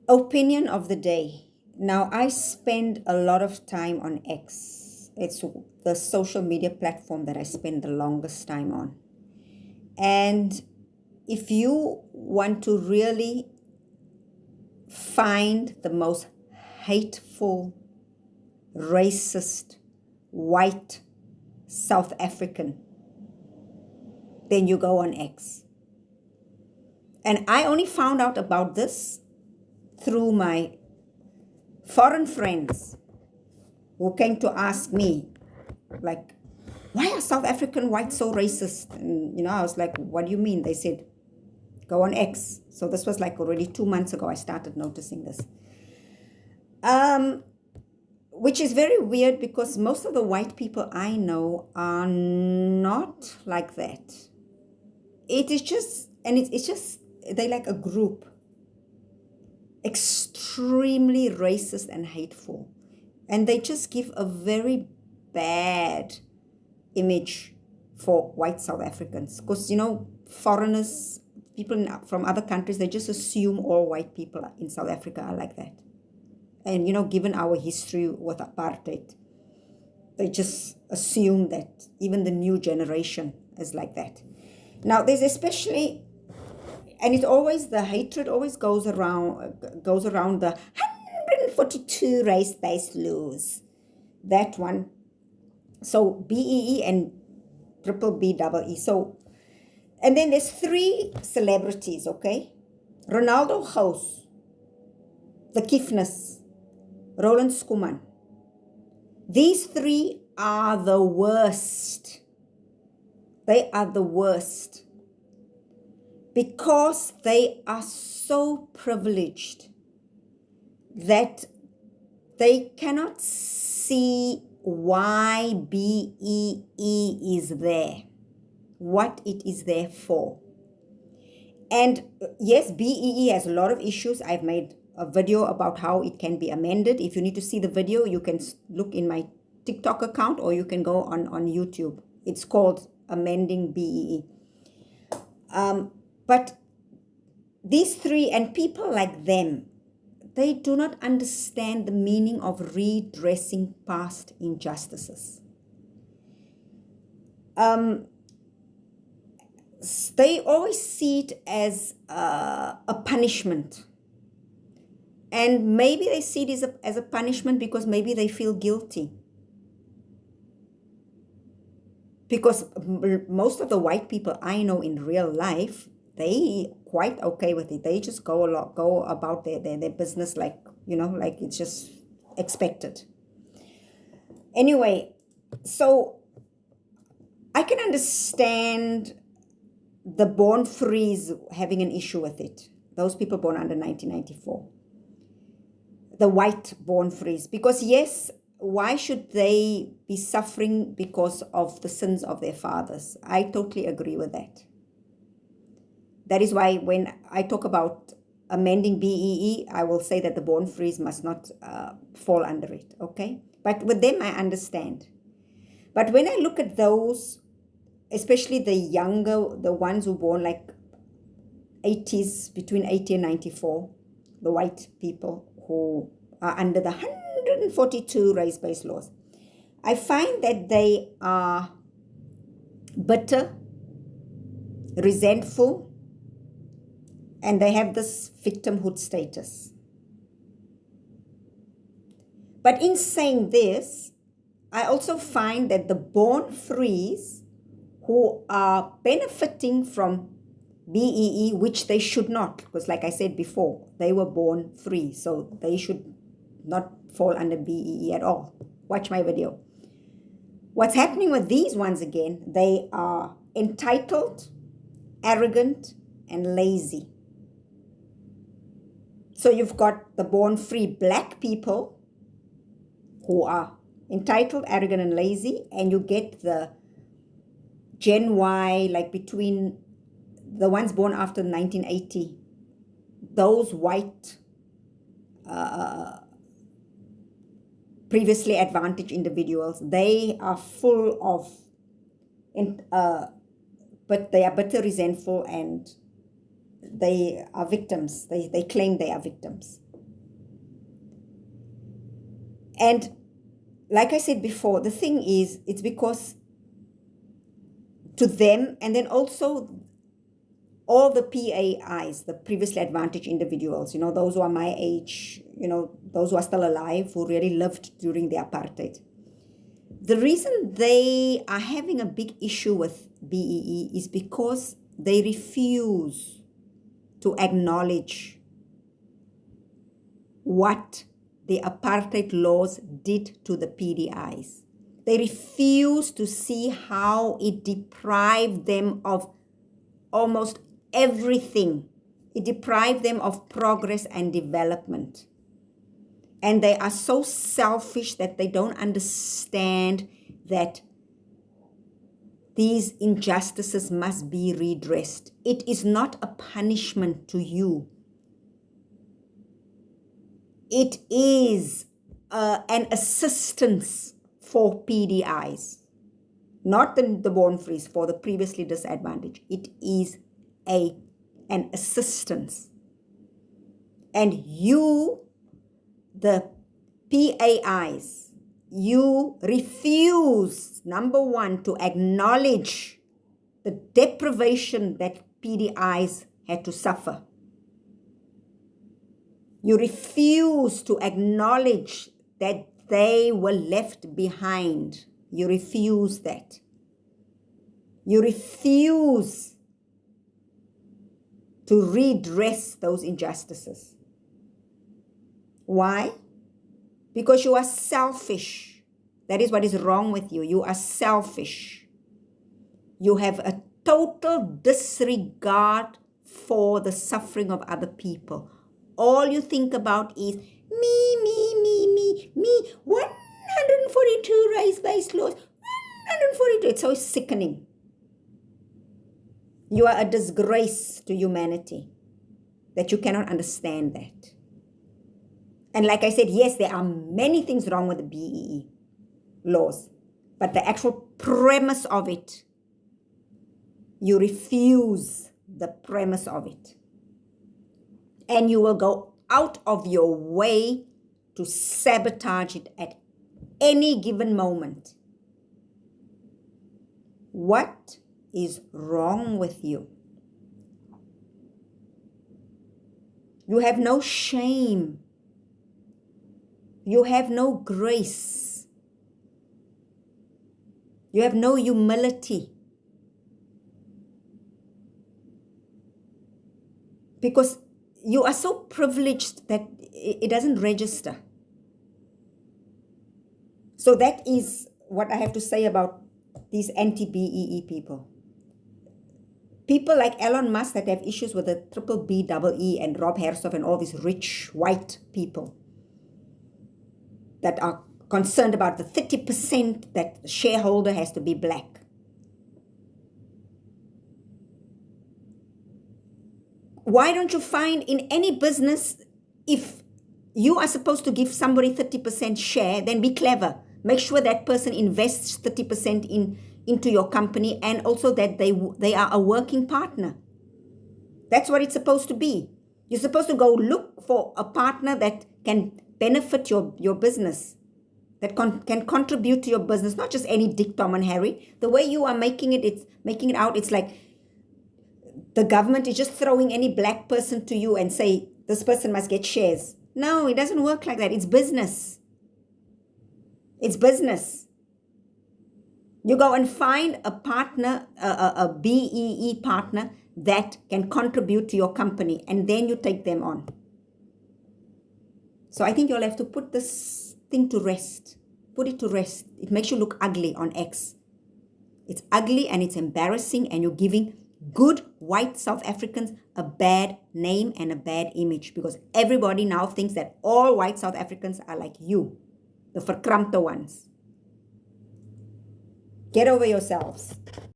Opinion of the day. Now, I spend a lot of time on X. It's the social media platform that I spend the longest time on. And if you want to really find the most hateful, racist, white South African, then you go on X. And I only found out about this through my foreign friends who came to ask me, like, why are South African whites so racist? And, I was like, what do you mean? They said, go on X. So this was like already 2 months ago, I started noticing this. Which is very weird because most of the white people I know are not like that. It is just, and it's just, they like a group. Extremely racist and hateful. And they just give a very bad image for white South Africans. Because, foreigners, people from other countries, they just assume all white people in South Africa are like that. And, given our history with apartheid, they just assume that even the new generation is like that. Now, there's especially, and it's always, the hatred always goes around the 142 race-based laws. That one. So BEE and triple BEE. So, and then there's 3 celebrities, okay? Ronaldo Gous, the Kiffness, Roland Skuman. These 3 are the worst. They are the worst. Because they are so privileged that they cannot see why BEE is there, what it is there for. And yes, BEE has a lot of issues. I've made a video about how it can be amended. If you need to see the video, you can look in my TikTok account or you can go on YouTube. It's called Amending BEE. But these 3 and people like them, they do not understand the meaning of redressing past injustices. They always see it as a punishment. And maybe they see it as a punishment because maybe they feel guilty. Because most of the white people I know in real life, they quite okay with it. They just go about their business like it's just expected. Anyway, so I can understand the born frees having an issue with it. Those people born under 1994. The white born frees. Because yes, why should they be suffering because of the sins of their fathers? I totally agree with that. That is why when I talk about amending BEE, I will say that the born frees must not fall under it, okay? But with them, I understand. But when I look at those, especially the younger, the ones who born like 80s, between 80 and 94, the white people who are under the 142 race-based laws, I find that they are bitter, resentful, and they have this victimhood status. But in saying this, I also find that the born frees who are benefiting from BEE, which they should not, because like I said before, they were born free, so they should not fall under BEE at all. Watch my video. What's happening with these ones again, they are entitled, arrogant, and lazy. So you've got the born free black people who are entitled, arrogant, and lazy, and you get the Gen Y, like between the ones born after 1980, those white, previously advantaged individuals, they are full of, but they are bitter, resentful, and they are victims. They claim they are victims. And like I said before, the thing is, it's because to them, and then also all the PAIs, the previously advantaged individuals, those who are my age, those who are still alive, who really lived during the apartheid. The reason they are having a big issue with BEE is because they refuse to acknowledge what the apartheid laws did to the PDIs. They refuse to see how it deprived them of almost everything. It deprived them of progress and development. And they are so selfish that they don't understand that these injustices must be redressed. It is not a punishment to you. It is an assistance for PDIs, not the born frees, for the previously disadvantaged. It is an assistance. And you, the PAIs, you refuse, number one, to acknowledge the deprivation that PDIs had to suffer. You refuse to acknowledge that they were left behind. You refuse that. You refuse to redress those injustices. Why? Because you are selfish. That is what is wrong with you. You are selfish. You have a total disregard for the suffering of other people. All you think about is me. 142 race-based laws. 142. It's so sickening. You are a disgrace to humanity that you cannot understand that. And like I said, yes, there are many things wrong with the BEE laws, but the actual premise of it, you refuse the premise of it. And you will go out of your way to sabotage it at any given moment. What is wrong with you? You have no shame. You have no grace. You have no humility. Because you are so privileged that it doesn't register. So that is what I have to say about these anti-BEE people. People like Elon Musk that have issues with the triple BEE and Rob Hersov and all these rich white people that are concerned about the 30% that the shareholder has to be black. Why don't you find in any business, if you are supposed to give somebody 30% share, then be clever. Make sure that person invests 30% into your company, and also that they are a working partner. That's what it's supposed to be. You're supposed to go look for a partner that can benefit your business, that can contribute to your business, not just any Dick, Tom, and Harry. The way you are making it out, it's like the government is just throwing any black person to you and say, this person must get shares. No, it doesn't work like that. It's business. It's business. You go and find a partner, a BEE partner that can contribute to your company, and then you take them on. So I think you'll have to put this thing to rest. Put it to rest. It makes you look ugly on X. It's ugly and it's embarrassing, and you're giving good white South Africans a bad name and a bad image, because everybody now thinks that all white South Africans are like you, the verkrampte ones. Get over yourselves.